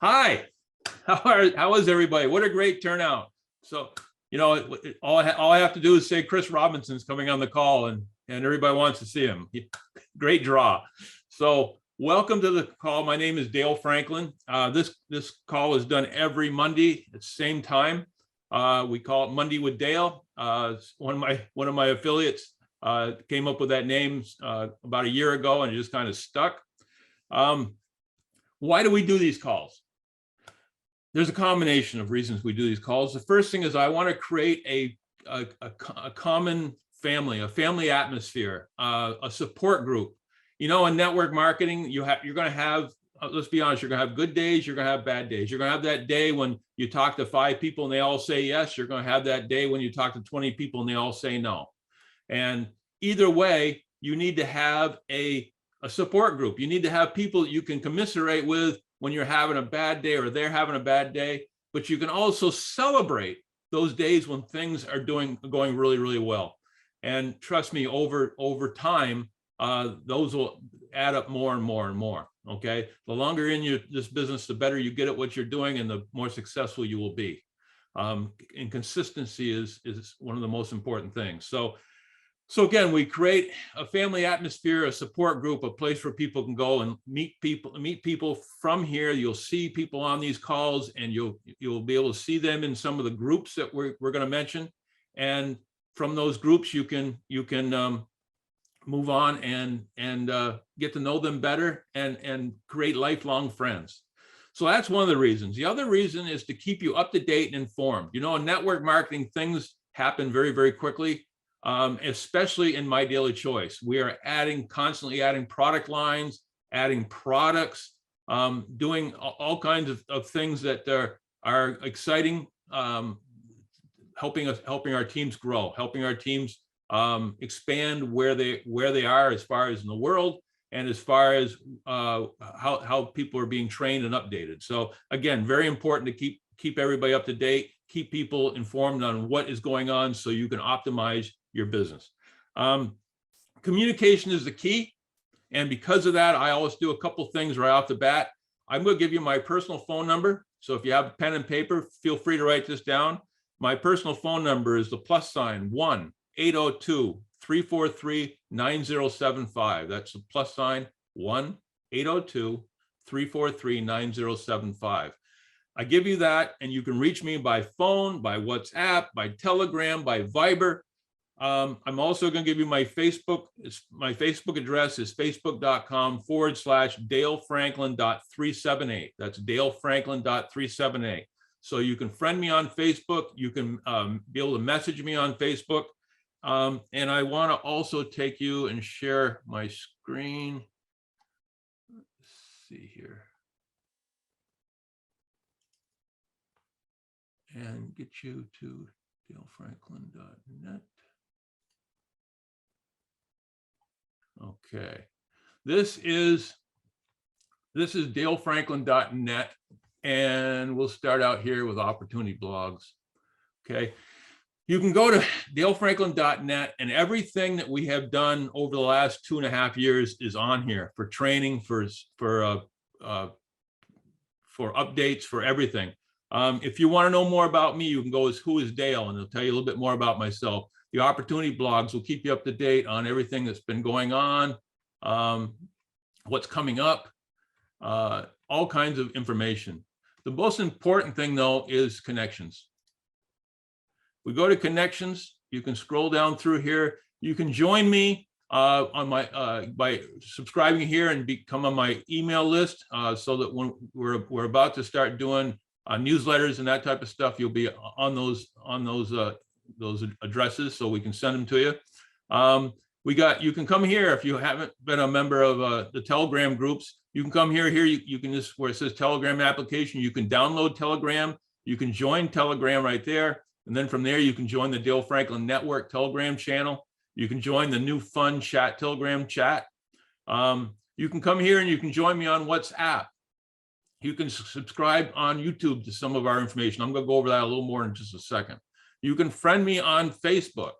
Hi, how is everybody? What a great turnout. So, all I have to do is say Chris Robinson's coming on the call and everybody wants to see him. Great draw. So welcome to the call. My name is Dale Franklin. This call is done every Monday at the same time. We call it Monday with Dale. One of my affiliates came up with that name about a year ago and it just kind of stuck. Why do we do these calls? There's a combination of reasons we do these calls. The first thing is I want to create a common family, a family atmosphere, a support group. In network marketing, you're going to have, let's be honest, you're going to have good days, you're going to have bad days. You're going to have that day when you talk to 5 people and they all say yes. You're going to have that day when you talk to 20 people and they all say no. And either way, you need to have a support group. You need to have people you can commiserate with when you're having a bad day or they're having a bad day, but you can also celebrate those days when things are going really, really well. And trust me, over time, those will add up more and more and more. Okay, the longer you're in this business, the better you get at what you're doing, and the more successful you will be. And consistency is one of the most important things. So again, we create a family atmosphere, a support group, a place where people can go and meet people from here. You'll see people on these calls, and you'll be able to see them in some of the groups that we're going to mention. And from those groups, you can move on and get to know them better and create lifelong friends. So that's one of the reasons. The other reason is to keep you up to date and informed. In network marketing, things happen very, very quickly. Especially in My Daily Choice. We are constantly adding product lines, adding products, doing all kinds of things that are exciting, helping our teams grow, helping our teams expand where they are as far as in the world and as far as how people are being trained and updated. So again, very important to keep everybody up to date, keep people informed on what is going on so you can optimize your business. Communication is the key. And because of that, I always do a couple things right off the bat. I'm going to give you my personal phone number. So if you have pen and paper, feel free to write this down. My personal phone number is the +sign 1-802-343-9075. That's the +sign 1-802-343-9075. I give you that, and you can reach me by phone, by WhatsApp, by Telegram, by Viber. I'm also going to give you my Facebook. My Facebook address is facebook.com/DaleFranklin.378. That's DaleFranklin.378. So you can friend me on Facebook. You can be able to message me on Facebook. And I want to also take you and share my screen. Let's see here. And get you to DaleFranklin.net. Okay, this is DaleFranklin.net, and we'll start out here with opportunity blogs. Okay, you can go to DaleFranklin.net, and everything that we have done over the last 2.5 years is on here for training, for updates, for everything. If you want to know more about me, you can go as Who is Dale, and it'll tell you a little bit more about myself. The opportunity blogs will keep you up to date on everything that's been going on, what's coming up, all kinds of information. The most important thing, though, is connections. We go to connections. You can scroll down through here. You can join me on my by subscribing here and become on my email list, so that when we're about to start doing newsletters and that type of stuff, you'll be on those addresses, so we can send them to you. You can come here if you haven't been a member of the Telegram groups. You can come here. You can just, where it says Telegram application, you can download Telegram. You can join Telegram right there. And then from there, you can join the Dale Franklin Network Telegram channel. You can join the new fun chat Telegram chat. You can come here and you can join me on WhatsApp. You can subscribe on YouTube to some of our information. I'm going to go over that a little more in just a second. You can friend me on Facebook,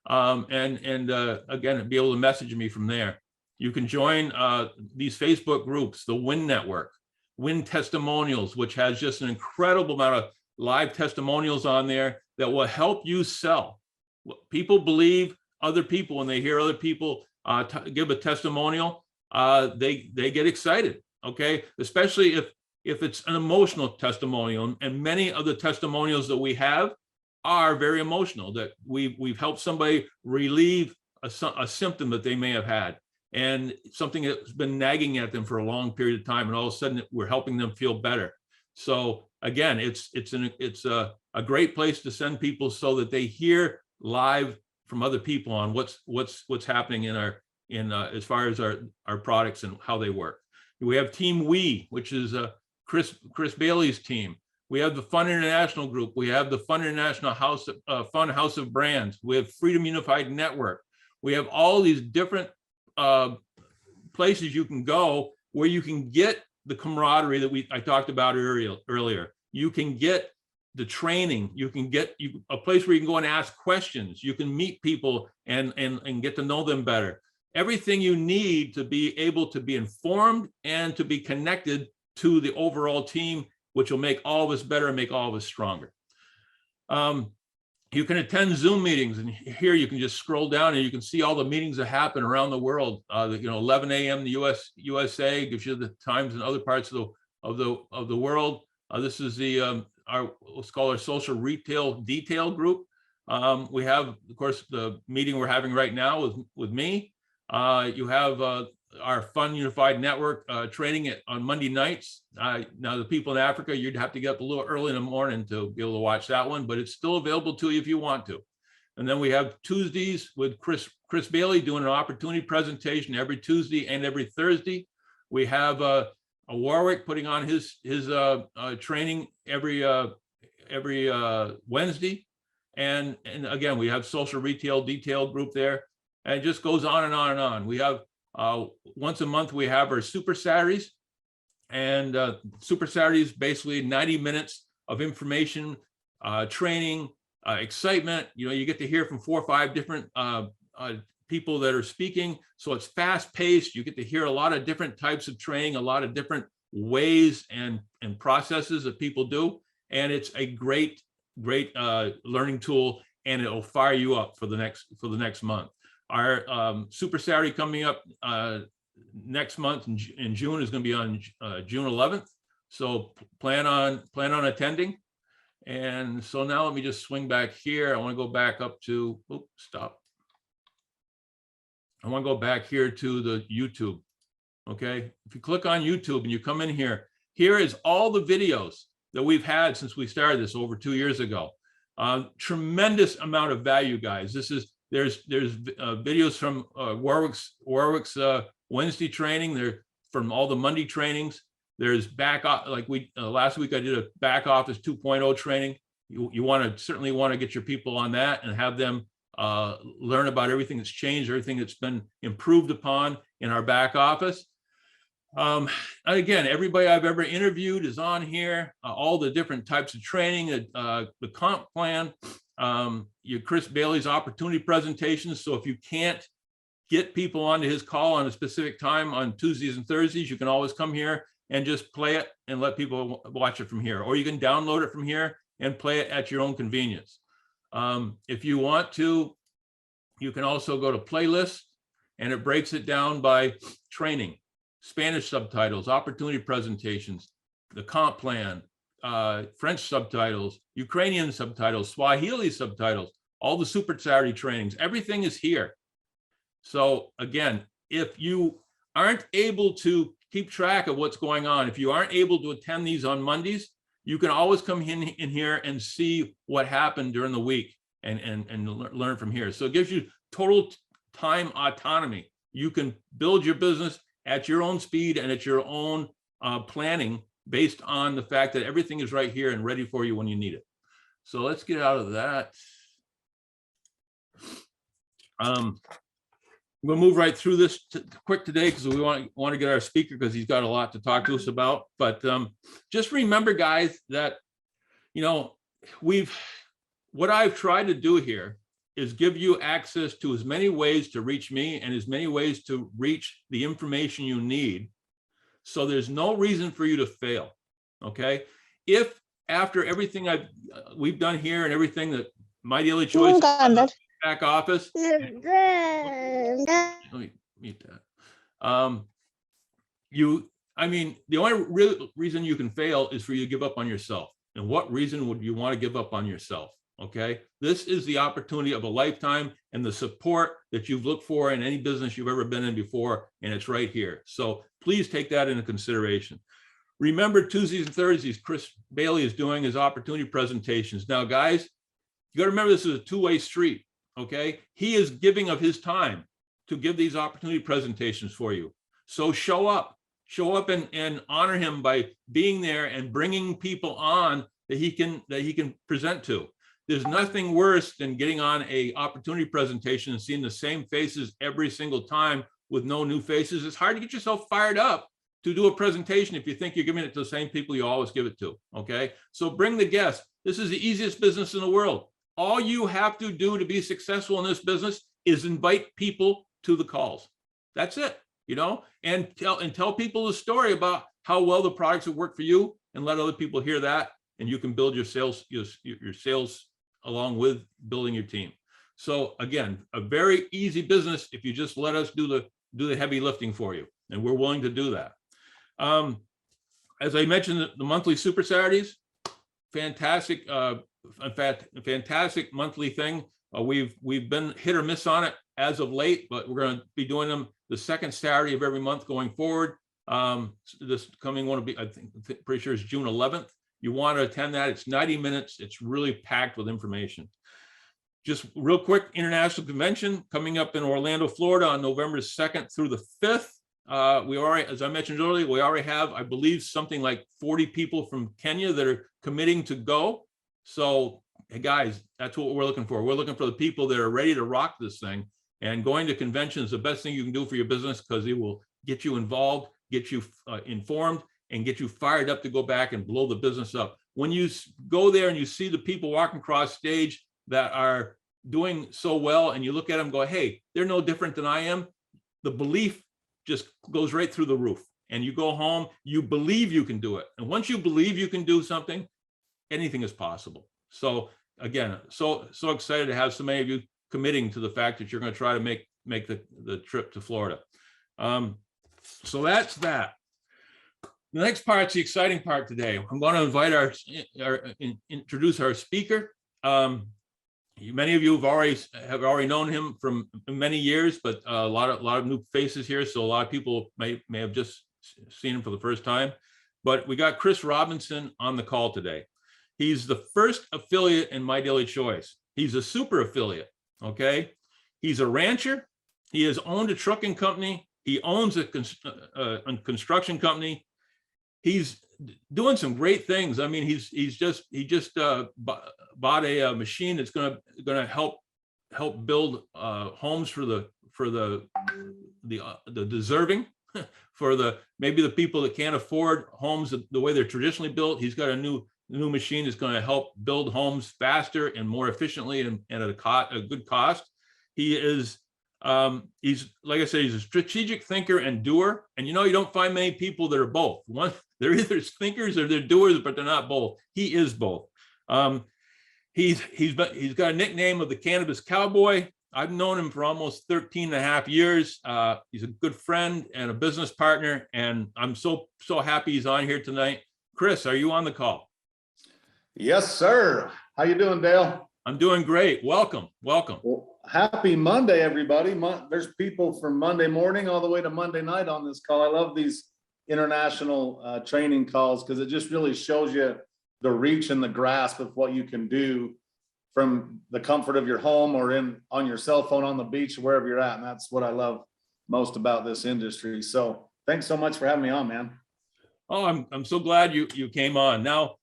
and again, be able to message me from there. You can join these Facebook groups, the Win Network. Win Testimonials, which has just an incredible amount of live testimonials on there that will help you sell. People believe other people when they hear other people give a testimonial. They get excited, okay? Especially if it's an emotional testimonial, and many of the testimonials that we have are very emotional, that we've helped somebody relieve a symptom that they may have had, and something that's been nagging at them for a long period of time, and all of a sudden we're helping them feel better. So again, it's a great place to send people so that they hear live from other people on what's happening in as far as our products and how they work. We have Team We, which is Chris Bailey's team. We have the Fun International Group. We have the Fun International Fun House of Brands. We have Freedom Unified Network. We have all these different places you can go where you can get the camaraderie that I talked about earlier. You can get the training. You can get a place where you can go and ask questions. You can meet people and get to know them better. Everything you need to be able to be informed and to be connected to the overall team, which will make all of us better and make all of us stronger. You can attend Zoom meetings, and here you can just scroll down and you can see all the meetings that happen around the world. 11 a.m. the USA gives you the times in other parts of the world. This is what's called our social retail detail group. We have, of course, the meeting we're having right now with me. You have our Fun Unified Network training on Monday nights. Now, the people in Africa, you'd have to get up a little early in the morning to be able to watch that one, but it's still available to you if you want to. And then we have Tuesdays with Chris Bailey doing an opportunity presentation every Tuesday and every Thursday. We have a Warwick putting on his training every Wednesday. And again, we have social retail detail group there, and it just goes on and on and on. We have once a month, we have our Super Saturdays, and Super Saturdays, basically 90 minutes of information, training, excitement. You get to hear from 4 or 5 different people that are speaking. So it's fast paced. You get to hear a lot of different types of training, a lot of different ways and processes that people do. And it's a great learning tool, and it'll fire you up for the next month. Our Super Saturday coming up next month in June is going to be on June 11th. So plan on attending. And so now let me just swing back here. I want to go back up to, stop. I want to go back here to the YouTube. Okay. If you click on YouTube and you come in here, here is all the videos that we've had since we started this over 2 years ago. Tremendous amount of value, guys. There's videos from Warwick's Wednesday training. There from all the Monday trainings. There's last week I did a back office 2.0 training. You certainly want to get your people on that and have them learn about everything that's changed, everything that's been improved upon in our back office. Again, everybody I've ever interviewed is on here. All the different types of training, the comp plan. Your Chris Bailey's opportunity presentations. So if you can't get people onto his call on a specific time on Tuesdays and Thursdays, you can always come here and just play it and let people watch it from here. Or you can download it from here and play it at your own convenience. If you want to, you can also go to playlists, and it breaks it down by training, Spanish subtitles, opportunity presentations, the comp plan, French subtitles, Ukrainian subtitles, Swahili subtitles, all the Super Saturday trainings, everything is here. So again, if you aren't able to keep track of what's going on, if you aren't able to attend these on Mondays, you can always come in here and see what happened during the week and learn from here. So it gives you total time autonomy. You can build your business at your own speed and at your own planning, based on the fact that everything is right here and ready for you when you need it. So let's get out of that. We'll move right through this quick today because we want to get our speaker, because he's got a lot to talk to us about. But just remember, guys, that what I've tried to do here is give you access to as many ways to reach me and as many ways to reach the information you need, So there's no reason for you to fail. Okay. If after everything we've done here and everything that My Daily Choice back office, let me mute that. The only real reason you can fail is for you to give up on yourself. And what reason would you want to give up on yourself? Okay. This is the opportunity of a lifetime and the support that you've looked for in any business you've ever been in before. And it's right here. So please take that into consideration. Remember, Tuesdays and Thursdays, Chris Bailey is doing his opportunity presentations. Now, guys, you got to remember this is a two-way street. Okay. He is giving of his time to give these opportunity presentations for you. So show up and honor him by being there and bringing people on that he can present to. There's nothing worse than getting on a opportunity presentation and seeing the same faces every single time with no new faces. It's hard to get yourself fired up to do a presentation if you think you're giving it to the same people you always give it to. Okay, so bring the guests. This is the easiest business in the world. All you have to do to be successful in this business is invite people to the calls. That's it. And tell people the story about how well the products have worked for you, and let other people hear that, and you can build your sales along with building your team. So again, a very easy business if you just let us do the heavy lifting for you, and we're willing to do that. As I mentioned, the monthly Super Saturdays, fantastic, fantastic monthly thing. We've been hit or miss on it as of late, but we're going to be doing them the second Saturday of every month going forward. This coming one will be, I think, pretty sure it's June 11th. You want to attend that. It's 90 minutes. It's really packed with information. Just real quick, International Convention coming up in Orlando, Florida on November 2nd through the 5th. We already, as I mentioned earlier, we already have, I believe, something like 40 people from Kenya that are committing to go. So, hey guys, that's what we're looking for. We're looking for the people that are ready to rock this thing. And going to conventions is the best thing you can do for your business, because it will get you involved, get you informed, and get you fired up to go back and blow the business up. When you go there and you see the people walking across stage that are doing so well, and you look at them and go, hey, they're no different than I am, the belief just goes right through the roof. And you go home, you believe you can do it. And once you believe you can do something, anything is possible. So again, so excited to have so many of you committing to the fact that you're going to try to make the trip to Florida. So that's that. The next part's the exciting part today. I'm going to invite introduce our speaker. Many of you have already known him from many years, but a lot of new faces here, so a lot of people may have just seen him for the first time. But we got Chris Robinson on the call today. He's the first affiliate in My Daily Choice. He's a super affiliate. Okay, he's a rancher. He has owned a trucking company. He owns a construction company. He's doing some great things. I mean, he just bought a machine that's going to help build homes for the deserving, for maybe the people that can't afford homes the way they're traditionally built. He's got a new machine that's going to help build homes faster and more efficiently and at a good cost. He's like I said, he's a strategic thinker and doer. And you don't find many people that are both. They're either thinkers or they're doers, but they're not both. He is both. He's got a nickname of the Cannabis Cowboy. I've known him for almost 13 and a half years. He's a good friend and a business partner, and I'm so happy he's on here tonight. Chris, are you on the call? Yes, sir. How you doing, Dale? I'm doing great. Welcome. Well, happy Monday, everybody. There's people from Monday morning all the way to Monday night on this call. I love these international training calls, because it just really shows you the reach and the grasp of what you can do from the comfort of your home or on your cell phone on the beach, wherever you're at. And that's what I love most about this industry. So thanks so much for having me on, man. Oh, I'm so glad you came on. Now,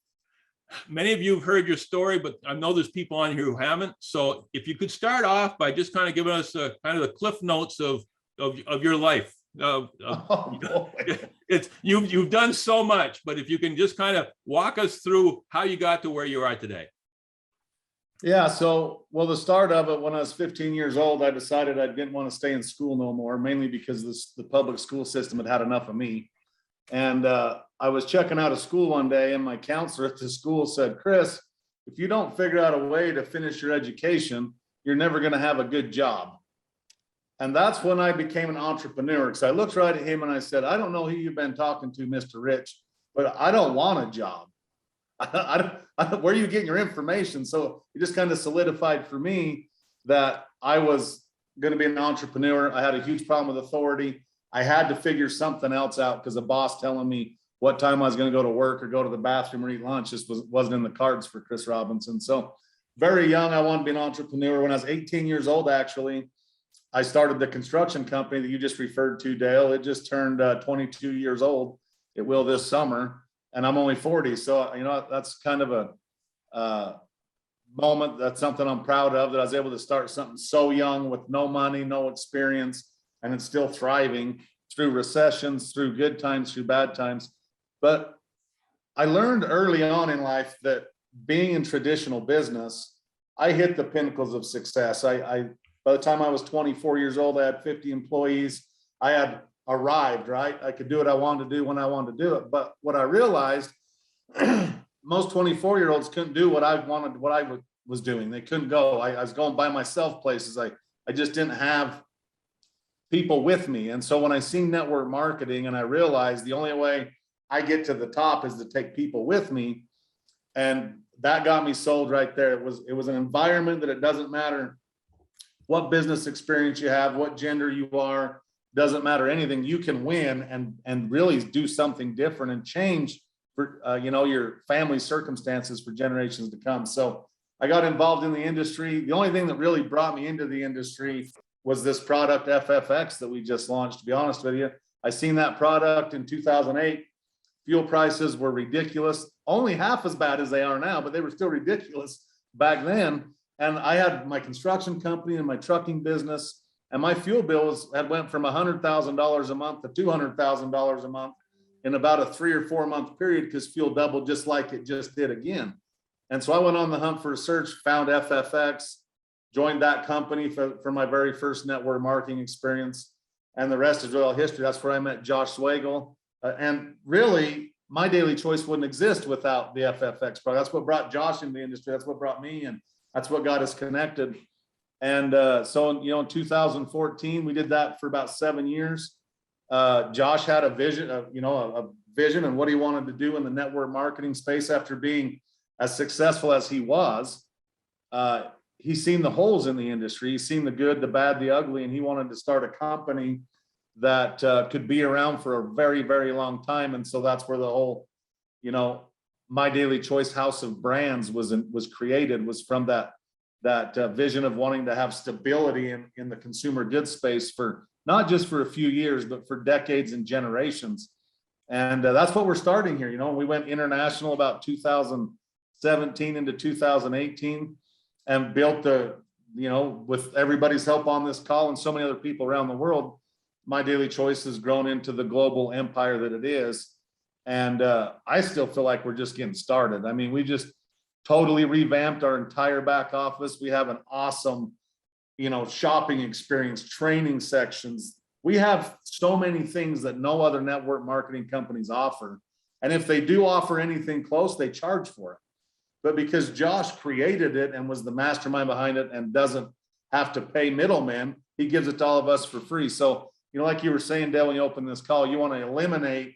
many of you have heard your story, but I know there's people on here who haven't. So if you could start off by just kind of giving us kind of the cliff notes of your life. You've done so much, but if you can just kind of walk us through how you got to where you are today. Yeah, well, the start of it, when I was 15 years old, I decided I didn't want to stay in school no more, mainly because the public school system had enough of me. And I was checking out of school one day, and my counselor at the school said, Chris, if you don't figure out a way to finish your education, you're never going to have a good job. And that's when I became an entrepreneur, because I looked right at him and I said, I don't know who you've been talking to, Mr. Rich, but I don't want a job. Where are you getting your information? So it just kind of solidified for me that I was going to be an entrepreneur. I had a huge problem with authority. I had to figure something else out, because a boss telling me what time I was going to go to work or go to the bathroom or eat lunch just wasn't in the cards for Chris Robinson. So very young, I wanted to be an entrepreneur. When I was 18 years old, actually, I started the construction company that you just referred to, Dale. It just turned 22 years old. It will this summer, and I'm only 40. So, that's kind of a moment. That's something I'm proud of, that I was able to start something so young with no money, no experience, and it's still thriving through recessions, through good times, through bad times. But I learned early on in life that being in traditional business, I hit the pinnacles of success. By the time I was 24 years old, I had 50 employees. I had arrived, right? I could do what I wanted to do when I wanted to do it. But what I realized, most 24-year-olds couldn't do what I wanted, what I was doing. They couldn't go. I was going by myself places. I just didn't have people with me. And so when I seen network marketing, and I realized the only way I get to the top is to take people with me, and that got me sold right there. It was an environment that it doesn't matter what business experience you have, what gender you are, doesn't matter anything. You can win and really do something different and change for your family circumstances for generations to come. So I got involved in the industry. The only thing that really brought me into the industry was this product FFX that we just launched. To be honest with you, I seen that product in 2008. Fuel prices were ridiculous, only half as bad as they are now, but they were still ridiculous back then. And I had my construction company and my trucking business, and my fuel bill had went from $100,000 a month to $200,000 a month in about a 3 or 4 month period, because fuel doubled just like it just did again. And so I went on the hunt for a search, found FFX, joined that company for my very first network marketing experience, and the rest is real history. That's where I met Josh Swagel. And really, my daily choice wouldn't exist without the FFX product. That's what brought Josh into the industry. That's what brought me, and that's what got us connected. And so, in 2014, we did that for about 7 years. Josh had a vision, a vision and what he wanted to do in the network marketing space. After being as successful as he was, he's seen the holes in the industry. He's seen the good, the bad, the ugly, and he wanted to start a company that could be around for a very, very long time. And so that's where the whole, My Daily Choice House of Brands was created, was from that vision of wanting to have stability in the consumer goods space for not just for a few years, but for decades and generations. And that's what we're starting here. We went international about 2017 into 2018 and built with everybody's help on this call and so many other people around the world, My Daily Choice has grown into the global empire that it is. And I still feel like we're just getting started. I mean, we just totally revamped our entire back office. We have an awesome, shopping experience, training sections. We have so many things that no other network marketing companies offer. And if they do offer anything close, they charge for it. But because Josh created it and was the mastermind behind it and doesn't have to pay middlemen, he gives it to all of us for free. So, like you were saying, Dale, when you opened this call, you want to eliminate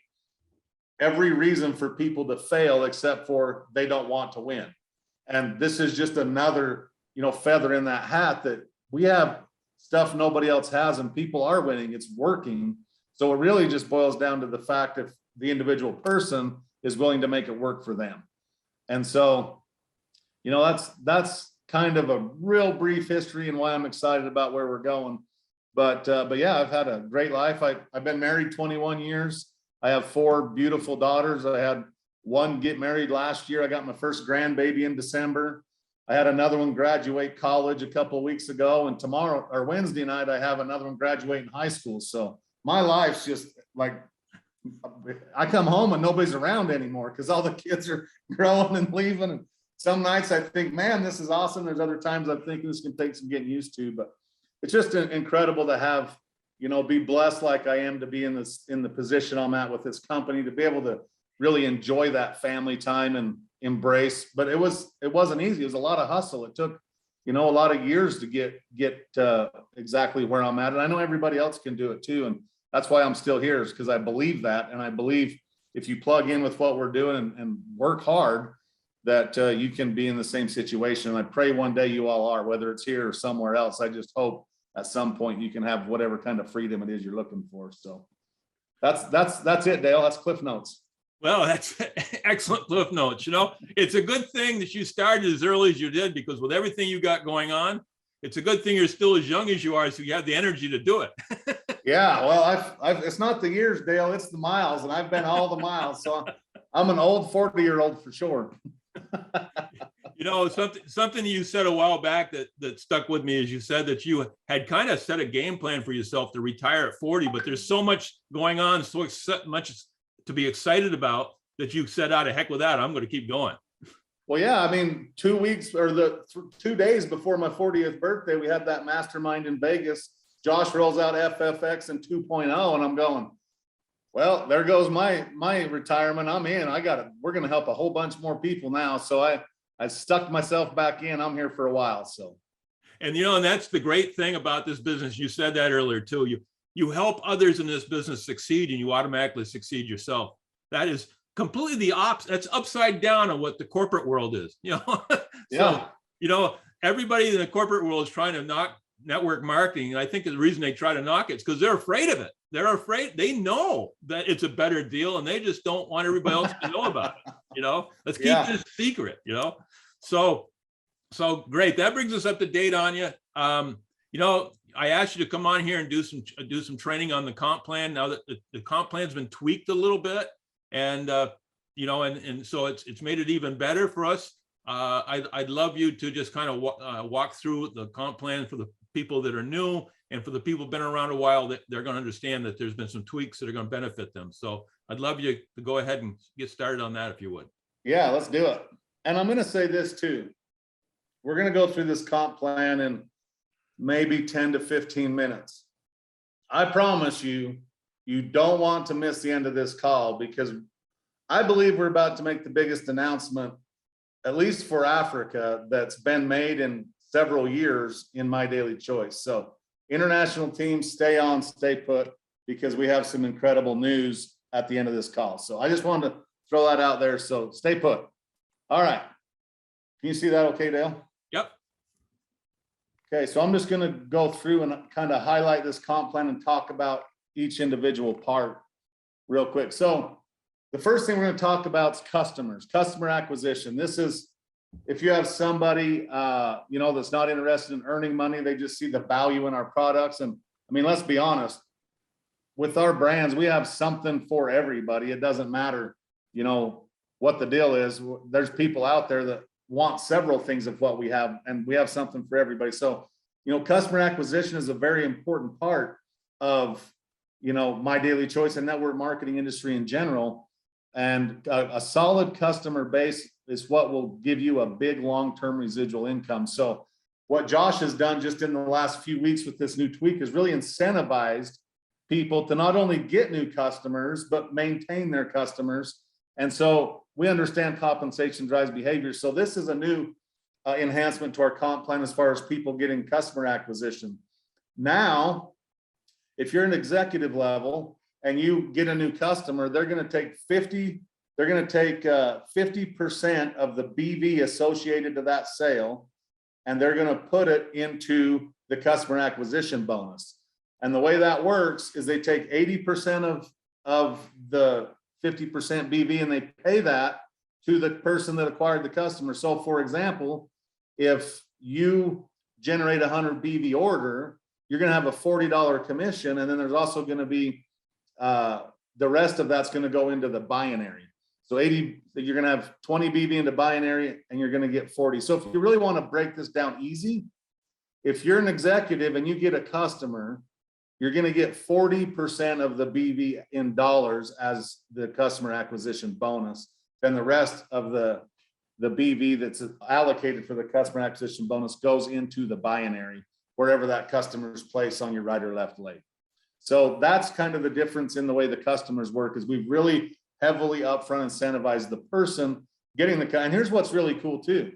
every reason for people to fail except for they don't want to win. And this is just another, feather in that hat, that we have stuff nobody else has and people are winning. It's working. So it really just boils down to the fact if the individual person is willing to make it work for them. And so, that's kind of a real brief history and why I'm excited about where we're going. But yeah, I've had a great life. I've been married 21 years. I have 4 beautiful daughters. I had one get married last year. I got my first grandbaby in December. I had another one graduate college a couple of weeks ago, and tomorrow or Wednesday night, I have another one graduating high school. So my life's just like, I come home and nobody's around anymore because all the kids are growing and leaving. And some nights I think, man, this is awesome. There's other times I'm thinking this can take some getting used to, but it's just incredible to have be blessed like I am to be in the position I'm at with this company, to be able to really enjoy that family time and embrace. But it wasn't easy. It was a lot of hustle. It took, a lot of years to get exactly where I'm at. And I know everybody else can do it too. And that's why I'm still here, is because I believe that. And I believe if you plug in with what we're doing and work hard, that you can be in the same situation. And I pray one day you all are, whether it's here or somewhere else. I just hope at some point you can have whatever kind of freedom it is you're looking for. So that's it, Dale. That's Cliff Notes. Well, that's excellent Cliff Notes. It's a good thing that you started as early as you did, because with everything you got going on, it's a good thing you're still as young as you are, so you have the energy to do it. Yeah, well, it's not the years, Dale, it's the miles, and I've been all the miles. So I'm an old 40-year-old for sure. Something you said a while back that stuck with me is you said that you had kind of set a game plan for yourself to retire at 40, but there's so much going on, so much to be excited about, that you said, out of heck with that, I'm going to keep going. Well, yeah, I mean, 2 weeks or 2 days before my 40th birthday, we had that mastermind in Vegas. Josh rolls out FFX and 2.0, and I'm going, well, there goes my retirement. I'm in. We're going to help a whole bunch more people now. So I stuck myself back in. I'm here for a while. So, and that's the great thing about this business. You said that earlier too. You help others in this business succeed, and you automatically succeed yourself. That is completely the opposite. That's upside down on what the corporate world is. Yeah. So, everybody in the corporate world is trying to knock network marketing. And I think the reason they try to knock it is because they're afraid of it. They're afraid. They know that it's a better deal, and they just don't want everybody else to know about it. Let's keep this secret, So great. That brings us up to date on you. I asked you to come on here and do some training on the comp plan. Now that the comp plan's been tweaked a little bit, and so it's made it even better for us. I'd love you to just kind of walk through the comp plan for the people that are new, and for the people who've been around a while, that they're going to understand that there's been some tweaks that are going to benefit them. So I'd love you to go ahead and get started on that if you would. Yeah, let's do it. And I'm going to say this too. We're going to go through this comp plan in maybe 10 to 15 minutes. I promise you, you don't want to miss the end of this call, because I believe we're about to make the biggest announcement, at least for Africa, that's been made in several years in My Daily Choice. So international teams, stay on, stay put, because we have some incredible news at the end of this call. So I just wanted to throw that out there. So stay put. All right. Can you see that okay, Dale? Yep. Okay, so I'm just going to go through and kind of highlight this comp plan and talk about each individual part real quick. So the first thing we're going to talk about is customer acquisition. This is, if you have somebody, that's not interested in earning money, they just see the value in our products. And I mean, let's be honest, with our brands, we have something for everybody. It doesn't matter, what the deal is. There's people out there that want several things of what we have, and we have something for everybody. So, customer acquisition is a very important part of, My Daily Choice and network marketing industry in general. And a solid customer base is what will give you a big long-term residual income. So what Josh has done just in the last few weeks with this new tweak is really incentivized people to not only get new customers, but maintain their customers. And so we understand compensation drives behavior. So this is a new enhancement to our comp plan as far as people getting customer acquisition. Now, if you're an executive level and you get a new customer, they're going to take 50% of the BV associated to that sale, and they're going to put it into the customer acquisition bonus. And the way that works is they take 80% of the 50% BV and they pay that to the person that acquired the customer. So for example, if you generate 100 BV order, you're going to have a $40 commission. And then there's also going to be the rest of that's going to go into the binary. So you're going to have 20 BV into binary and you're going to get 40. So if you really want to break this down easy, if you're an executive and you get a customer, you're going to get 40% of the BV in dollars as the customer acquisition bonus. Then the rest of the BV that's allocated for the customer acquisition bonus goes into the binary, wherever that customer's placed on your right or left leg. So that's kind of the difference in the way the customers work, is we've really heavily upfront incentivized the person getting the, and here's what's really cool too.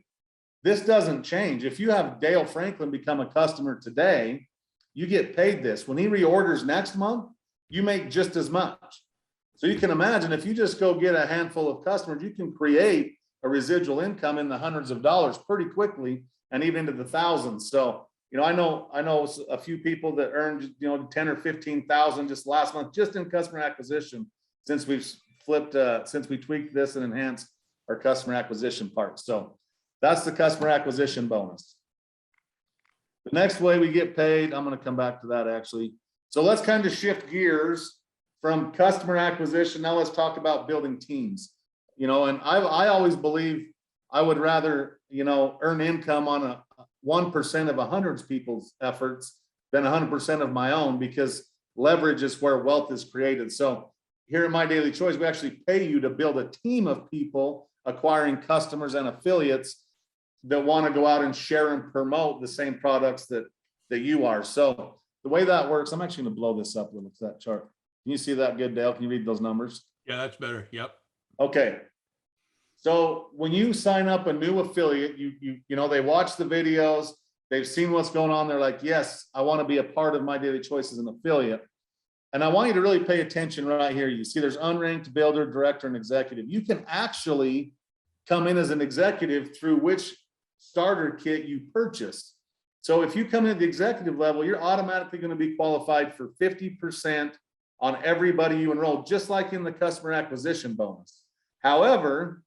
This doesn't change. If you have Dale Franklin become a customer today, you get paid this. When he reorders next month, you make just as much. So you can imagine if you just go get a handful of customers, you can create a residual income in the hundreds of dollars pretty quickly and even into the thousands. So, you know, I know a few people that earned, 10 or 15,000 just last month, just in customer acquisition, since we've since we tweaked this and enhanced our customer acquisition part. So that's the customer acquisition bonus. The next way we get paid, I'm going to come back to that actually. So let's kind of shift gears from customer acquisition. Now let's talk about building teams. And I always believe I would rather, earn income on a 1% of 100 people's efforts than 100% of my own, because leverage is where wealth is created. So here at My Daily Choice, we actually pay you to build a team of people acquiring customers and affiliates that want to go out and share and promote the same products that you are. So the way that works, I'm actually going to blow this up a little to that chart. Can you see that good, Dale? Can you read those numbers? Yeah, that's better. Yep. Okay. So when you sign up a new affiliate, they watch the videos, they've seen what's going on. They're like, yes, I want to be a part of My Daily Choice as an affiliate. And I want you to really pay attention right here. You see there's unranked, builder, director, and executive. You can actually come in as an executive through which starter kit you purchased. So if you come in at the executive level, you're automatically going to be qualified for 50% on everybody you enroll, just like in the customer acquisition bonus. However,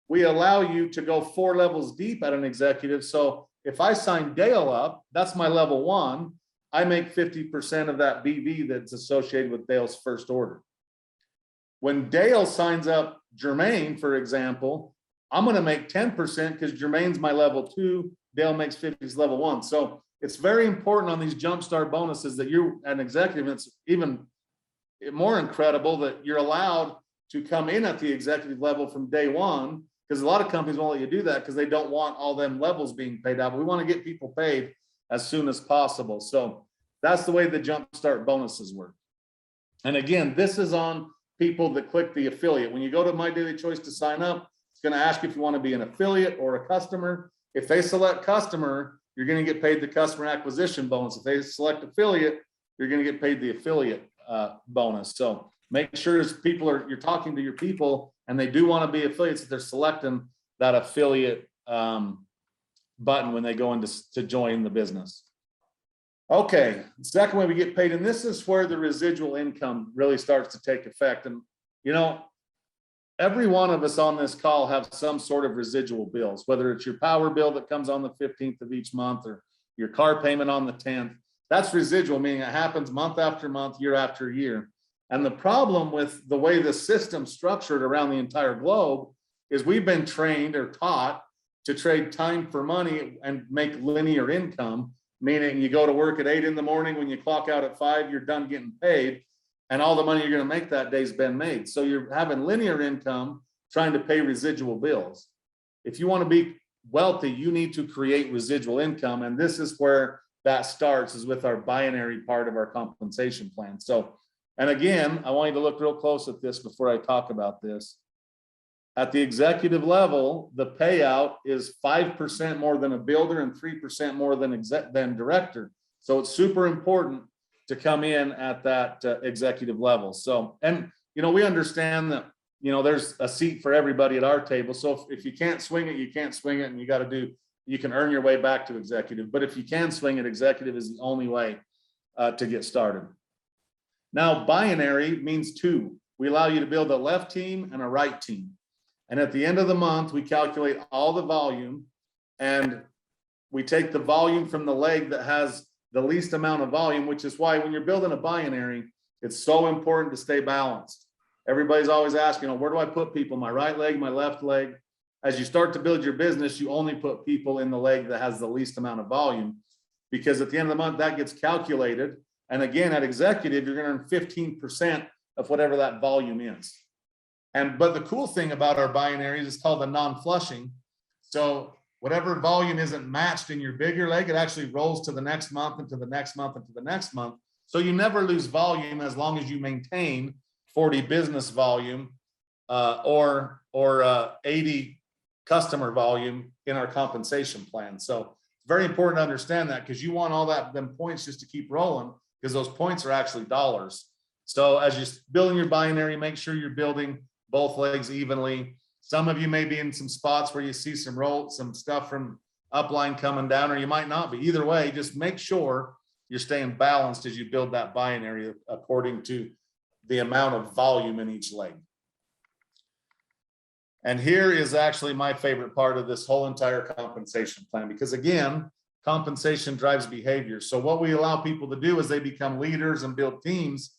we allow you to go 4 levels deep at an executive. So if I sign Dale up, that's my level 1. I make 50% of that BV that's associated with Dale's first order. When Dale signs up Jermaine, for example, I'm going to make 10% because Jermaine's my level 2. Dale makes 50 is level 1. So it's very important on these jumpstart bonuses that you're an executive. And it's even more incredible that you're allowed to come in at the executive level from day one, because a lot of companies won't let you do that because they don't want all them levels being paid out. But we want to get people paid as soon as possible. So that's the way the jumpstart bonuses work. And again, this is on people that click the affiliate. When you go to My Daily Choice to sign up, it's going to ask you if you want to be an affiliate or a customer. If they select customer, you're going to get paid the customer acquisition bonus. If they select affiliate, you're going to get paid the affiliate bonus. So make sure as you're talking to your people and they do want to be affiliates, that they're selecting that affiliate button when they go in to join the business. Okay, the second way we get paid, and this is where the residual income really starts to take effect. And every one of us on this call have some sort of residual bills, whether it's your power bill that comes on the 15th of each month or your car payment on the 10th. That's residual, meaning it happens month after month, year after year. And the problem with the way the system's structured around the entire globe is we've been trained or taught to trade time for money and make linear income, meaning you go to work at 8 in the morning, when you clock out at 5, you're done getting paid, and all the money you're going to make that day's been made. So you're having linear income trying to pay residual bills. If you want to be wealthy, you need to create residual income. And this is where that starts, is with our binary part of our compensation plan. So, and again, I want you to look real close at this before I talk about this. At the executive level, the payout is 5% more than a builder and 3% more than director. So it's super important to come in at that executive level. So, and we understand that there's a seat for everybody at our table. So if you can't swing it, you can't swing it, and you can earn your way back to executive. But if you can swing it, executive is the only way to get started. Now, binary means 2. We allow you to build a left team and a right team. And at the end of the month, we calculate all the volume, and we take the volume from the leg that has the least amount of volume, which is why when you're building a binary, it's so important to stay balanced. Everybody's always asking, where do I put people? My right leg, my left leg. As you start to build your business, you only put people in the leg that has the least amount of volume, because at the end of the month, that gets calculated. And again, at executive, you're going to earn 15% of whatever that volume is. But the cool thing about our binaries is called a non-flushing. So whatever volume isn't matched in your bigger leg, it actually rolls to the next month and to the next month and to the next month. So you never lose volume as long as you maintain 40 business volume or 80 customer volume in our compensation plan. So it's very important to understand that, because you want all them points just to keep rolling, because those points are actually dollars. So as you're building your binary, make sure you're building both legs evenly. Some of you may be in some spots where you see some stuff from upline coming down, or you might not be. Either way, just make sure you're staying balanced as you build that binary according to the amount of volume in each leg. And here is actually my favorite part of this whole entire compensation plan, because again, compensation drives behavior. So what we allow people to do as they become leaders and build teams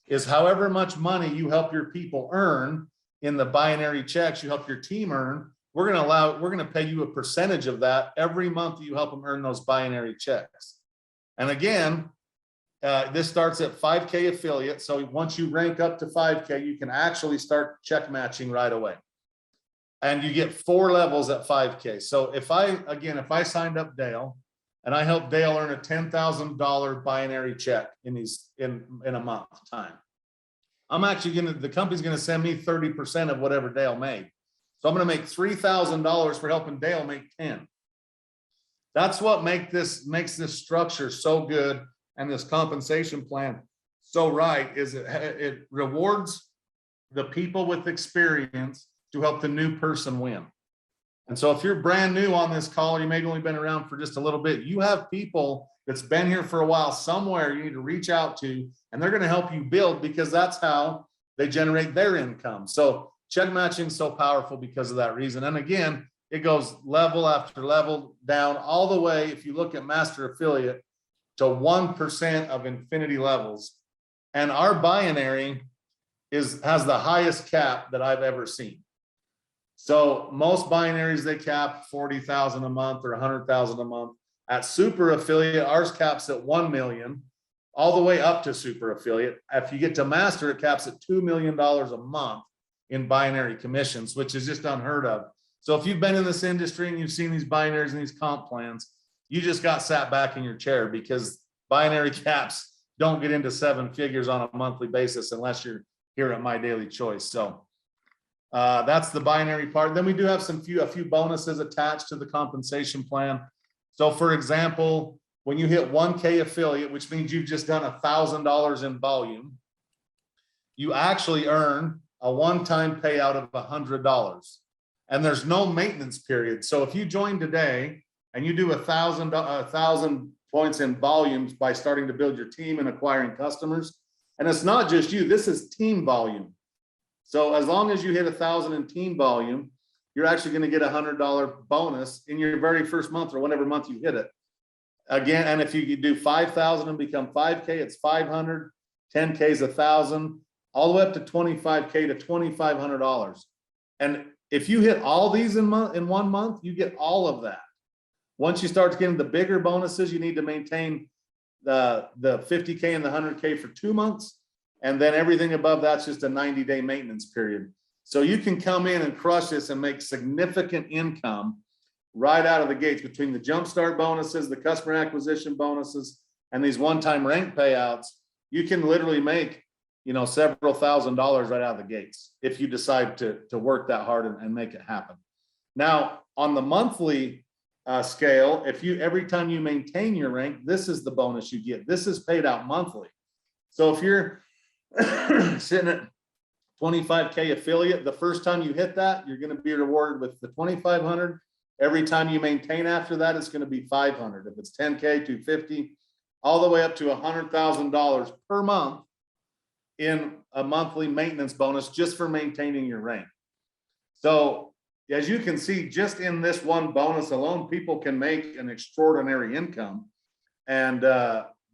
is however much money you help your people earn in the binary checks you help your team earn, we're going to pay you a percentage of that every month that you help them earn those binary checks. And again, this starts at 5K affiliate. So once you rank up to 5K, you can actually start check matching right away. And you get 4 levels at 5K. So if I signed up Dale and I helped Dale earn a $10,000 binary check in a month time, the company's going to send me 30% of whatever Dale made. So I'm going to make $3,000 for helping Dale make 10. That's what makes this structure so good, and this compensation plan so right, is it rewards the people with experience to help the new person win. And so if you're brand new on this call, you may have only been around for just a little bit, you have people that's been here for a while somewhere you need to reach out to, and they're going to help you build, because that's how they generate their income. So check matching is so powerful because of that reason. And again, it goes level after level down all the way. If you look at master affiliate, to 1% of infinity levels. And our binary has the highest cap that I've ever seen. So most binaries, they cap 40,000 a month or 100,000 a month. At super affiliate, ours caps at 1 million, all the way up to super affiliate. If you get to master, it caps at $2 million a month in binary commissions, which is just unheard of. So if you've been in this industry and you've seen these binaries and these comp plans, you just got sat back in your chair, because binary caps don't get into 7 figures on a monthly basis unless you're here at My Daily Choice. So that's the binary part. Then we do have a few bonuses attached to the compensation plan. So for example, when you hit 1K affiliate, which means you've just done $1,000 in volume, you actually earn a one-time payout of $100. And there's no maintenance period. So if you join today and you do 1,000 points in volumes by starting to build your team and acquiring customers, and it's not just you, this is team volume. So as long as you hit 1,000 in team volume, you're actually going to get a $100 bonus in your very first month, or whatever month you hit it. Again, and if you do 5,000 and become 5K, it's 500, 10K is 1,000, all the way up to 25K to $2,500. And if you hit all these in 1 month, you get all of that. Once you start getting the bigger bonuses, you need to maintain the 50K and the 100K for 2 months. And then everything above that's just a 90-day maintenance period. So you can come in and crush this and make significant income right out of the gates between the jumpstart bonuses, the customer acquisition bonuses, and these one-time rank payouts. You can literally make, several $1,000s right out of the gates if you decide to work that hard and make it happen. Now, on the monthly scale, every time you maintain your rank, this is the bonus you get. This is paid out monthly. So if you're sitting at 25K affiliate, the first time you hit that, you're going to be rewarded with the 2,500. Every time you maintain after that, it's going to be 500. If it's 10K, 250, all the way up to $100,000 per month in a monthly maintenance bonus just for maintaining your rank. So as you can see, just in this one bonus alone, people can make an extraordinary income and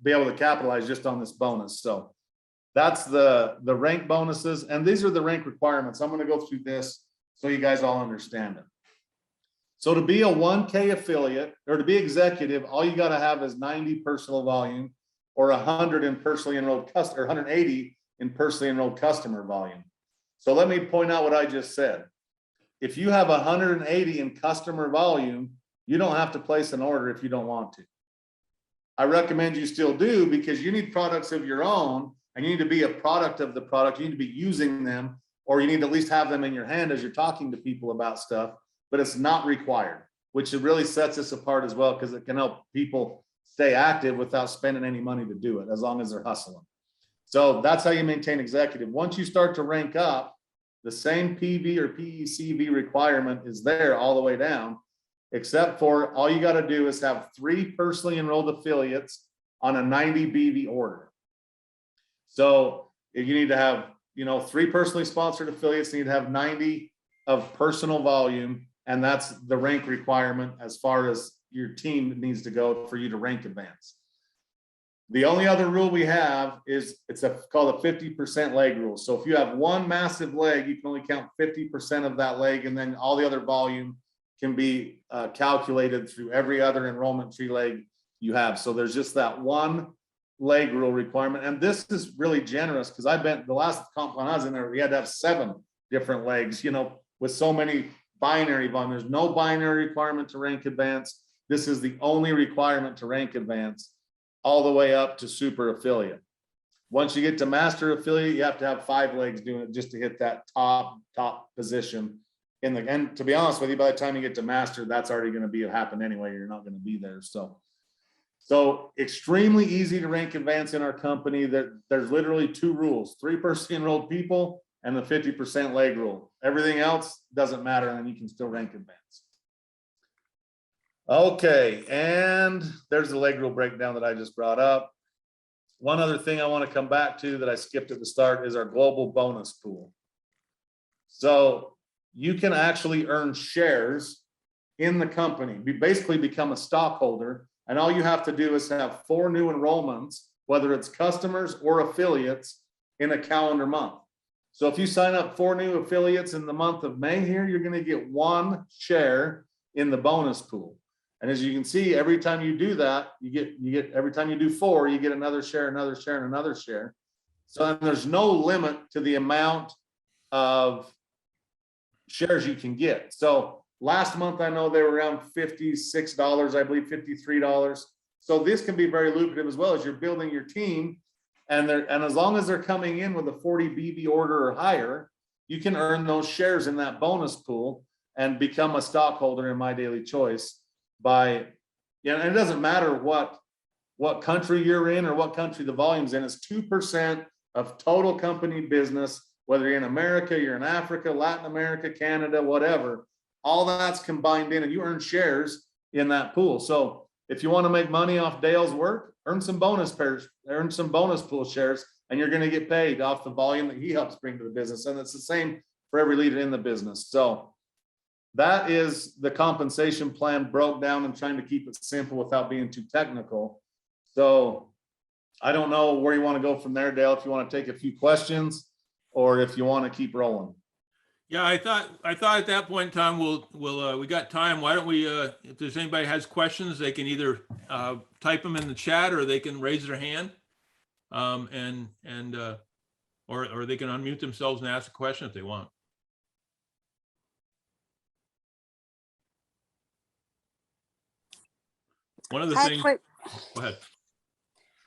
be able to capitalize just on this bonus. So that's the rank bonuses. And these are the rank requirements. I'm going to go through this so you guys all understand it. So to be a 1K affiliate or to be executive, all you got to have is 90 personal volume or 100 in personally enrolled customer, or 180 in personally enrolled customer volume. So let me point out what I just said. If you have 180 in customer volume, you don't have to place an order if you don't want to. I recommend you still do, because you need products of your own and you need to be a product of the product. You need to be using them, or you need to at least have them in your hand as you're talking to people about stuff, but it's not required, which it really sets us apart as well, because it can help people stay active without spending any money to do it, as long as they're hustling. So that's how you maintain executive. Once you start to rank up, the same PV or PECV requirement is there all the way down, except for all you got to do is have 3 personally enrolled affiliates on a 90 BV order. So if you need to have, 3 personally sponsored affiliates, you need to have 90 of personal volume, and that's the rank requirement as far as your team needs to go for you to rank advance. The only other rule we have is called a 50% leg rule. So if you have one massive leg, you can only count 50% of that leg, and then all the other volume can be calculated through every other enrollment fee leg you have. So there's just that one leg rule requirement. And this is really generous, because I've been, the last comp when I was in there, we had to have 7 different legs, with so many binary volume. There's no binary requirement to rank advance. This is the only requirement to rank advance, all the way up to super affiliate. Once you get to master affiliate, you have to have 5 legs doing it just to hit that top position in the, and to be honest with you, by the time you get to master, that's already going to be happen anyway. You're not going to be there. So extremely easy to rank advance in our company. There's literally 2 rules: 3 personally enrolled people and the 50% leg rule. Everything else doesn't matter, and you can still rank advance. Okay, and there's the leg rule breakdown that I just brought up. One other thing I want to come back to that I skipped at the start is our global bonus pool. So you can actually earn shares in the company. You basically become a stockholder, and all you have to do is have 4 new enrollments, whether it's customers or affiliates, in a calendar month. So if you sign up 4 new affiliates in the month of May here, you're going to get 1 share in the bonus pool. And as you can see, every time you do that, you get every time you do 4, you get another share, another share, and another share. So there's no limit to the amount of shares you can get. So last month, I know they were around $56, I believe $53. So this can be very lucrative as well as you're building your team. And as long as they're coming in with a 40 BV order or higher, you can earn those shares in that bonus pool and become a stockholder in My Daily Choice by, and it doesn't matter what country you're in or what country the volume's in. It's 2% of total company business, whether you're in America, you're in Africa, Latin America, Canada, whatever. All that's combined in, and you earn shares in that pool. So if you want to make money off Dale's work, earn some bonus pool shares, and you're going to get paid off the volume that he helps bring to the business. And it's the same for every leader in the business. So that is the compensation plan broke down, and trying to keep it simple without being too technical. So I don't know where you want to go from there, Dale, if you want to take a few questions or if you want to keep rolling. Yeah, I thought at that point in time, we got time. Why don't we, if there's anybody has questions, they can either type them in the chat, or they can raise their hand, or they can unmute themselves and ask a question if they want. One of the things, go ahead.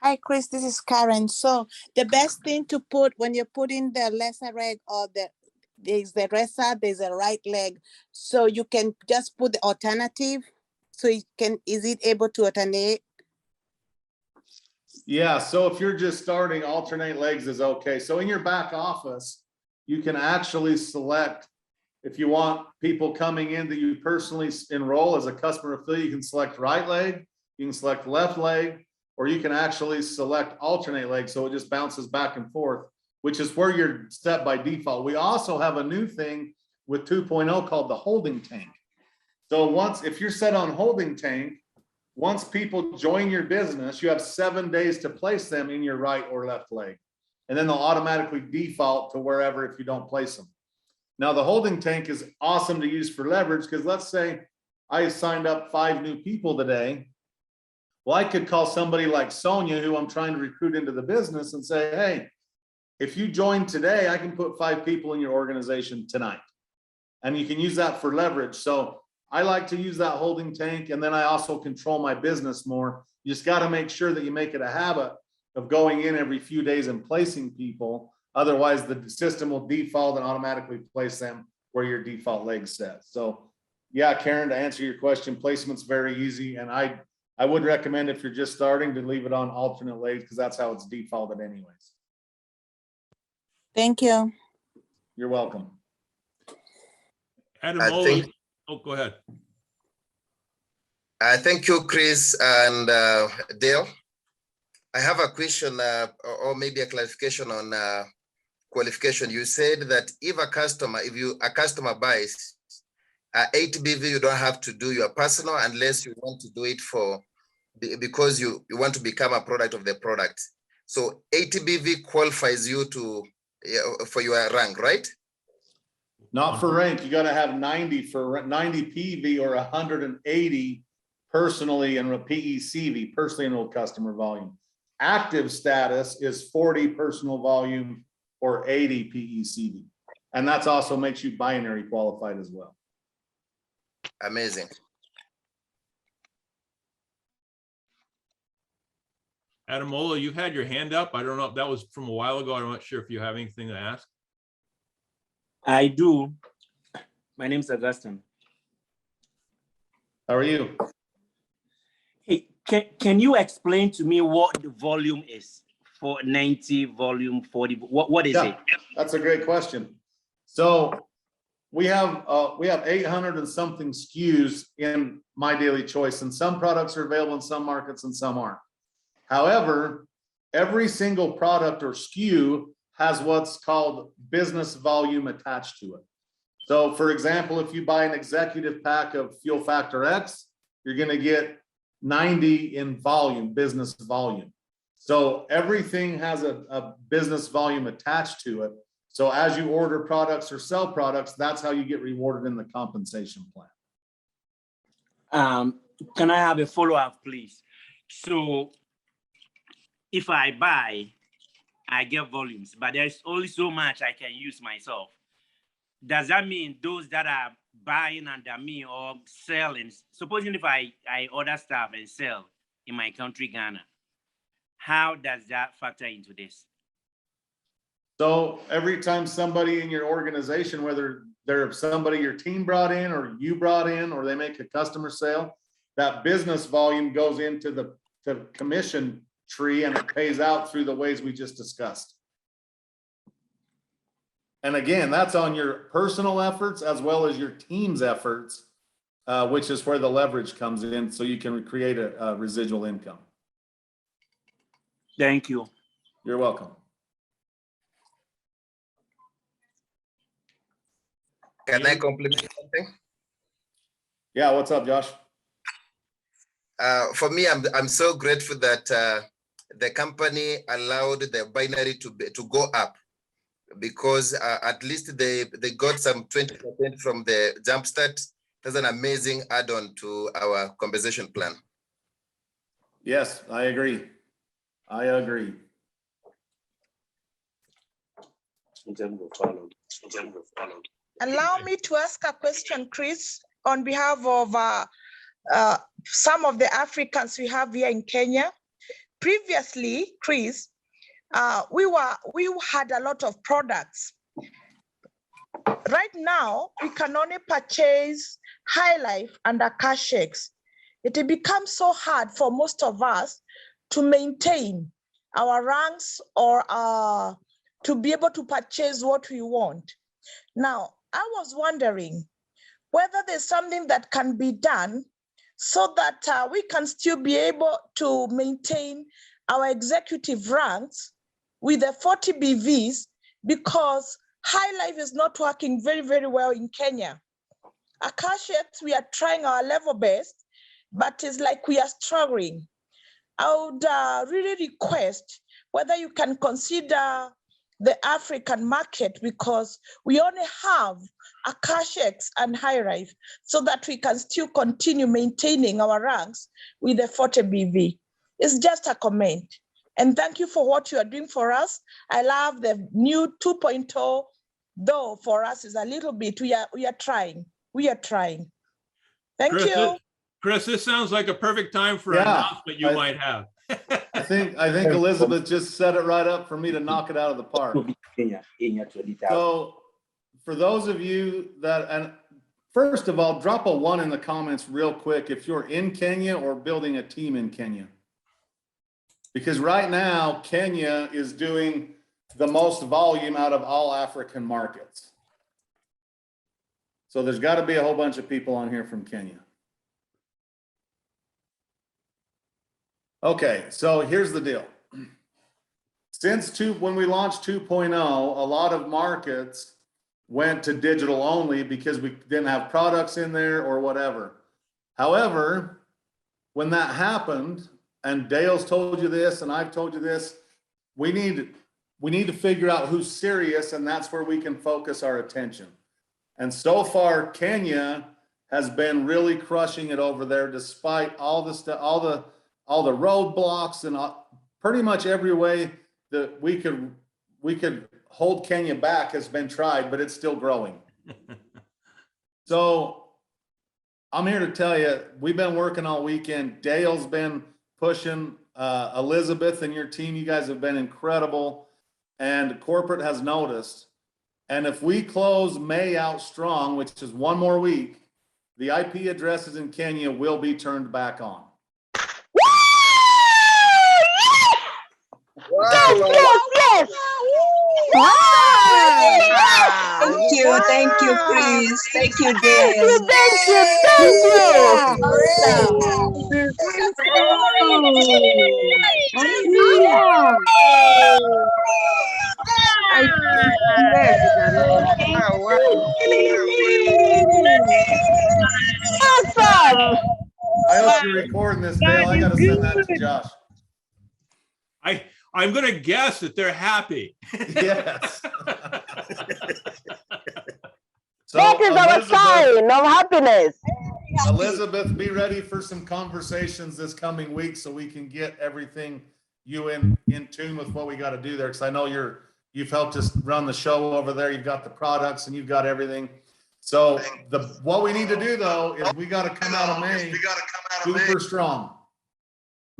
Hi, Chris, this is Karen. So the best thing to put when you're putting the lesser leg, or there's the resa, there's a right leg. So you can just put the alternative. So is it able to alternate? Yeah, so if you're just starting, alternate legs is okay. So in your back office, you can actually select, if you want people coming in that you personally enroll as a customer affiliate, you can select right leg, you can select left leg, or you can actually select alternate leg. So it just bounces back and forth, which is where you're set by default. We also have a new thing with 2.0 called the holding tank. So if you're set on holding tank, once people join your business, you have 7 days to place them in your right or left leg. And then they'll automatically default to wherever if you don't place them. Now, the holding tank is awesome to use for leverage, because let's say I signed up 5 new people today. Well, I could call somebody like Sonia, who I'm trying to recruit into the business, and say, hey, if you join today, I can put 5 people in your organization tonight. And you can use that for leverage. So I like to use that holding tank. And then I also control my business more. You just got to make sure that you make it a habit of going in every few days and placing people. Otherwise, the system will default and automatically place them where your default leg says. So yeah, Karen, to answer your question, placement's very easy. And I would recommend if you're just starting to leave it on alternate legs because that's how it's defaulted anyways. Thank you. You're welcome. Adam, oh, go ahead. Thank you, Chris and Dale. I have a question or maybe a clarification on qualification. You said that if a customer buys 8BV, you don't have to do your personal unless you want to do it because you want to become a product of the product. So 8BV qualifies you for your rank, right? Not for rank. You got to have 90 for 90 PV or 180 personally and PECV, personally enrolled customer volume. Active status is 40 personal volume or 80 PECV. And that's also makes you binary qualified as well. Amazing. Adamola, you had your hand up. I don't know if that was from a while ago. I'm not sure if you have anything to ask. I do. My name is Augustine. How are you? Hey, can you explain to me what the volume is for 90 volume 40? What is it? That's a great question. So we have 800 and something SKUs in My Daily Choice, and some products are available in some markets and some aren't. However, every single product or SKU has what's called business volume attached to it. So for example, if you buy an executive pack of Fuel Factor X, you're going to get 90 in volume, business volume. So everything has a business volume attached to it. So as you order products or sell products, that's how you get rewarded in the compensation plan. Can I have a follow-up, please? So if I buy, I get volumes, but there's only so much I can use myself. Does that mean those that are buying under me or selling, supposing if I order stuff and sell in my country, Ghana, how does that factor into this? So every time somebody in your organization, whether they're somebody your team brought in or you brought in, or they make a customer sale, that business volume goes into the commission tree and it pays out through the ways we just discussed. And again, that's on your personal efforts as well as your team's efforts, which is where the leverage comes in, so you can create a residual income. Thank you. You're welcome. Can I compliment something? Yeah, what's up, Josh? For me, I'm so grateful that the company allowed the binary to go up, because at least they got some 20% from the jumpstart. That's an amazing add-on to our compensation plan. Yes, I agree. I agree. Allow me to ask a question, Chris, on behalf of some of the Africans we have here in Kenya. Previously, Chris, we had a lot of products. Right now, we can only purchase High Life and cash checks. It becomes so hard for most of us to maintain our ranks or to be able to purchase what we want. Now, I was wondering whether there's something that can be done so that we can still be able to maintain our executive ranks with the 40 BVs, because High Life is not working very, very well in Kenya. Akashians, we are trying our level best, but it's like we are struggling. I would really request whether you can consider the African market, because we only have Akashians and High Life, so that we can still continue maintaining our ranks with the 40 BV. It's just a comment. And thank you for what you are doing for us. I love the new 2.0, though for us is a little bit, we are trying. We are trying. Thank Chris, you. Chris, this sounds like a perfect time for an Yeah, announcement you might have. I think Elizabeth just set it right up for me to knock it out of the park. So for those of you that, and first of all, drop a 1 in the comments real quick if you're in Kenya or building a team in Kenya. Because right now, Kenya is doing the most volume out of all African markets. So there's got to be a whole bunch of people on here from Kenya. Okay, so here's the deal. When we launched 2.0, a lot of markets went to digital only because we didn't have products in there or whatever. However, when that happened, and Dale's told you this, and I've told you this, we need to figure out who's serious, and that's where we can focus our attention. And so far, Kenya has been really crushing it over there, despite all the stuff, all the roadblocks, and pretty much every way that we could hold Kenya back has been tried, but it's still growing. So I'm here to tell you, we've been working all weekend. Dale's been pushing, Elizabeth and your team, you guys have been incredible, and corporate has noticed. And if we close May out strong, which is 1 more week, the IP addresses in Kenya will be turned back on. Yes. Wow. Thank you, Chris. Thank you, Dale. Thank you. Awesome. I hope you're recording this, Dale. I got to send that to Josh. I'm going to guess that they're happy. Yes. So That is our sign of happiness. Elizabeth, be ready for some conversations this coming week so we can get everything in tune with what we got to do there. Because I know you've helped us run the show over there. You've got the products and you've got everything. So what we need to do though is we got to come out of May super strong.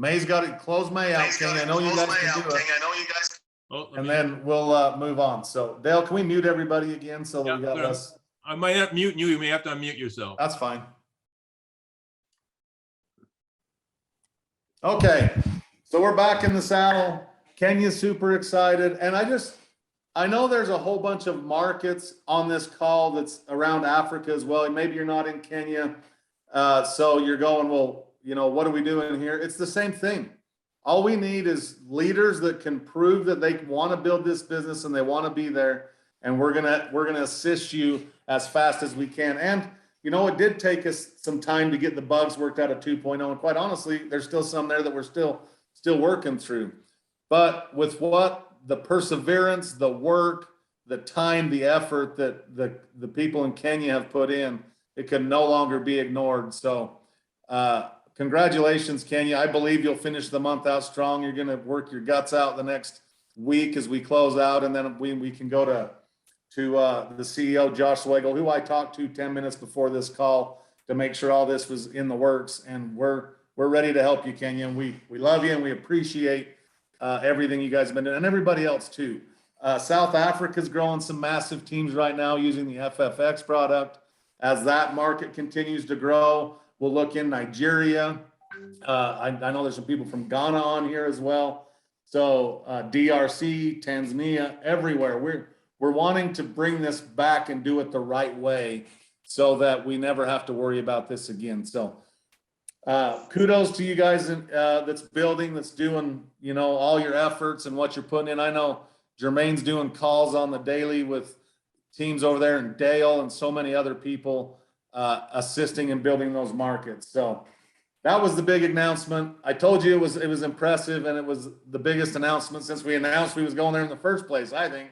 May's got to close May out, King. I know you guys can do it. And then we'll move on. So Dale, can we mute everybody again so that we got less? I might not mute you. You may have to unmute yourself. That's fine. Okay, so we're back in the saddle. Kenya's super excited. And I know there's a whole bunch of markets on this call that's around Africa as well. And maybe you're not in Kenya. So you're going, well, you know, what are we doing here? It's the same thing. All we need is leaders that can prove that they want to build this business and they want to be there. And we're gonna assist you as fast as we can. And you know, it did take us some time to get the bugs worked out of 2.0. And quite honestly, there's still some there that we're still working through. But with what the perseverance, the work, the time, the effort that the people in Kenya have put in, it can no longer be ignored. So congratulations, Kenya. I believe you'll finish the month out strong. You're going to work your guts out the next week as we close out. And then we can go to the CEO, Josh Swagel, who I talked to 10 minutes before this call to make sure all this was in the works. And we're ready to help you, Kenya. And we love you and we appreciate everything you guys have been doing, and everybody else too. South Africa's growing some massive teams right now using the FFX product. As that market continues to grow, we'll look in Nigeria. I know there's some people from Ghana on here as well. So DRC, Tanzania, everywhere. We're wanting to bring this back and do it the right way so that we never have to worry about this again. So kudos to you guys that's building, that's doing, you know, all your efforts and what you're putting in. I know Jermaine's doing calls on the daily with teams over there, and Dale and so many other people assisting in building those markets. So that was the big announcement. I told you it was impressive, and it was the biggest announcement since we announced we was going there in the first place, I think.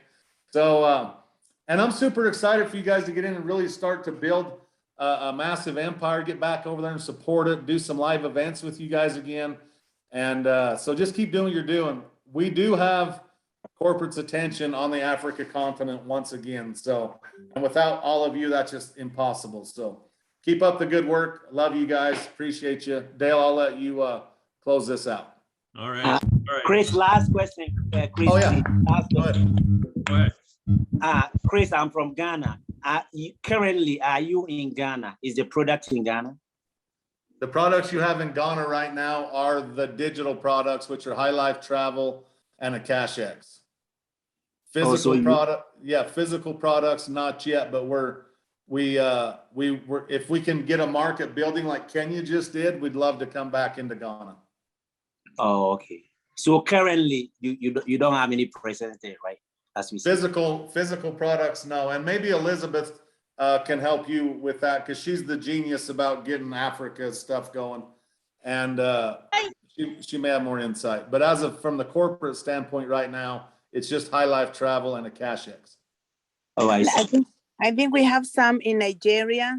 So, and I'm super excited for you guys to get in and really start to build a massive empire, get back over there and support it, do some live events with you guys again. And so just keep doing what you're doing. We do have corporate's attention on the Africa continent once again. So, and without all of you, that's just impossible. So keep up the good work. Love you guys. Appreciate you. Dale, I'll let you close this out. All right. All right. Chris, last question. Chris, Oh, yeah. please, last Go question. ahead. Go ahead. Chris, I'm from Ghana. Currently, are you in Ghana? Is the product in Ghana? The products you have in Ghana right now are the digital products, which are High Life Travel and a CashX. Physical physical products, not yet, but if we can get a market building like Kenya just did, we'd love to come back into Ghana. Oh, okay. So currently, you don't have any presence there, right? As we Physical products, no. And maybe Elizabeth can help you with that, because she's the genius about getting Africa stuff going, and she may have more insight. But as of from the corporate standpoint right now, it's just High Life Travel and a CashX. Oh, I see. I think we have some in Nigeria.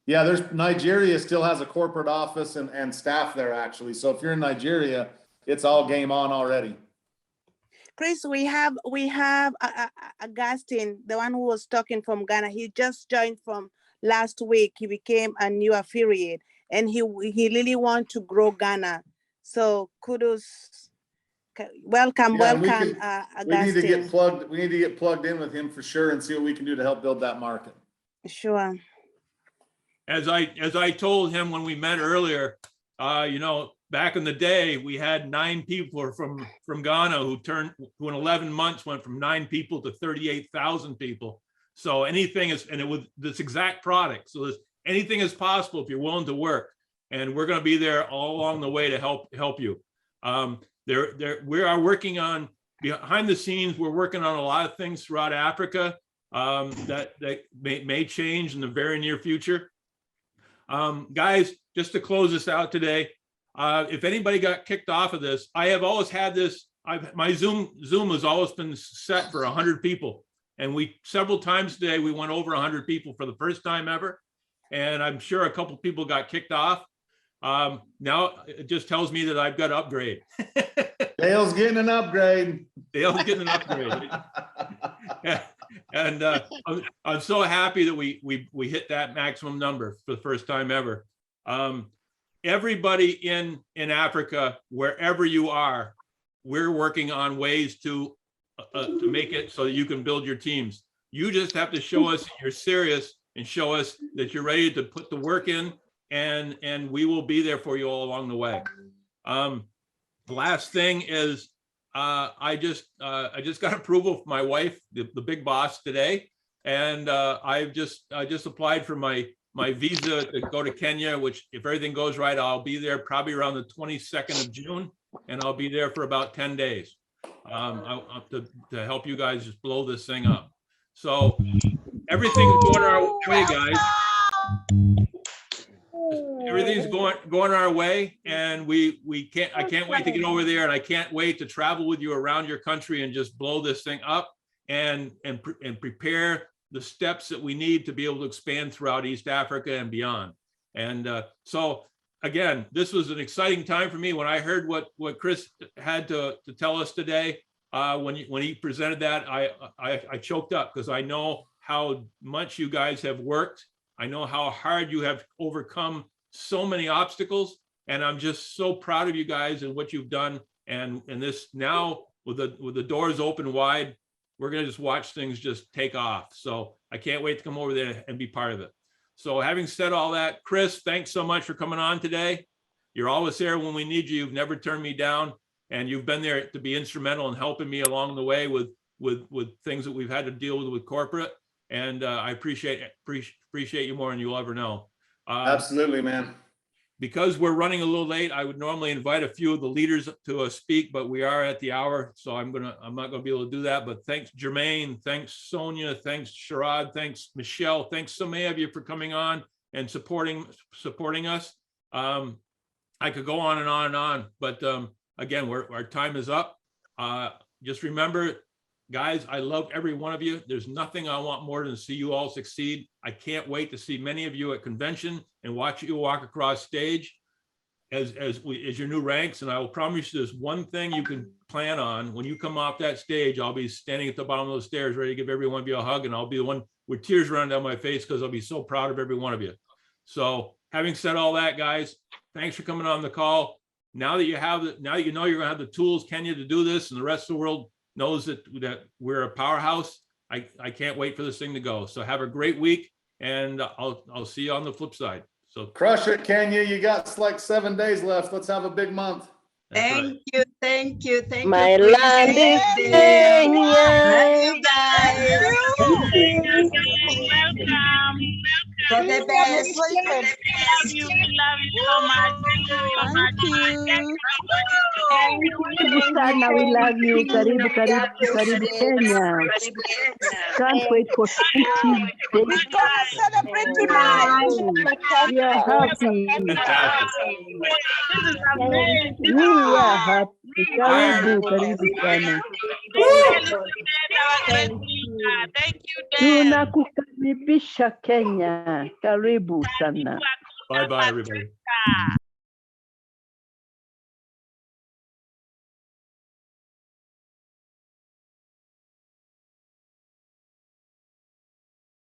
Yeah, Nigeria still has a corporate office and staff there, actually. So if you're in Nigeria, it's all game on already. Chris, we have Augustine, the one who was talking from Ghana. He just joined from last week. He became a new affiliate, and he really wants to grow Ghana. So kudos, welcome, Yeah, Augustine. We need to get plugged in with him for sure, and see what we can do to help build that market. Sure. As I told him when we met earlier, back in the day, we had 9 people from Ghana who in 11 months went from 9 people to 38,000 people. So anything is, and it was this exact product. So anything is possible if you're willing to work, and we're going to be there all along the way to help you. We are working on behind the scenes. We're working on a lot of things throughout Africa that may change in the very near future. Guys, just to close this out today, if anybody got kicked off of this, I have always had this. My Zoom has always been set for 100 people, and several times today we went over 100 people for the first time ever, and I'm sure a couple people got kicked off. Now it just tells me that I've got to upgrade. Dale's getting an upgrade. Dale's getting an upgrade. And I'm so happy that we hit that maximum number for the first time ever. Everybody in Africa, wherever you are, we're working on ways to make it so that you can build your teams. You just have to show us you're serious and show us that you're ready to put the work in, and we will be there for you all along the way. The last thing is, I just got approval from my wife, the big boss, today, and I just applied for my visa to go to Kenya, which, if everything goes right, I'll be there probably around the 22nd of June, and I'll be there for about 10 days to help you guys just blow this thing up. So everything's going our way, guys. Everything's going our way, and I can't wait to get over there, and I can't wait to travel with you around your country and just blow this thing up and prepare the steps that we need to be able to expand throughout East Africa and beyond. And so again, this was an exciting time for me when I heard what Chris had to tell us today. When he presented that, I choked up, because I know how much you guys have worked. I know how hard you have overcome so many obstacles, and I'm just so proud of you guys and what you've done. And this now, with the doors open wide, we're going to just watch things just take off. So I can't wait to come over there and be part of it. So having said all that, Chris, thanks so much for coming on today. You're always there when we need you. You've never turned me down, and you've been there to be instrumental in helping me along the way with things that we've had to deal with corporate. And I appreciate you more than you'll ever know. Absolutely, man. Because we're running a little late, I would normally invite a few of the leaders to speak, but we are at the hour, so I'm not gonna be able to do that. But thanks, Jermaine, thanks, Sonia, thanks, Sherrod, thanks, Michelle, thanks so many of you for coming on and supporting us. I could go on and on and on, but again, our time is up. Just remember, guys, I love every one of you. There's nothing I want more than to see you all succeed. I can't wait to see many of you at convention and watch you walk across stage. as your new ranks. And I will promise you this one thing you can plan on: when you come off that stage, I'll be standing at the bottom of those stairs, ready to give every one of you a hug, and I'll be the one with tears running down my face because I'll be so proud of every one of you. So having said all that, guys, thanks for coming on the call. Now that you have it, now you know you're gonna have the tools, Kenya, to do this, and the rest of the world knows that we're a powerhouse. I can't wait for this thing to go. So have a great week, and I'll see you on the flip side. So Crush it, Kenya. You got like 7 days left. Let's have a big month. that's right. Thank you, thank you, thank you. My Chris. land is Thank you, Dale. Love Kenya. you guys. Welcome. You're the best. Love you. We love you so much. Thank you. Karibu sana, we love you. Karibu, karibu, karibu Kenya. Can't wait for 20 We're days. gonna celebrate tonight. We are happy. Fantastic. This is amazing. We are happy. Karibu, karibu sana. Thank you, Dan. Tunakukaribisha Kenya. Karibu sana. Bye-bye, everybody.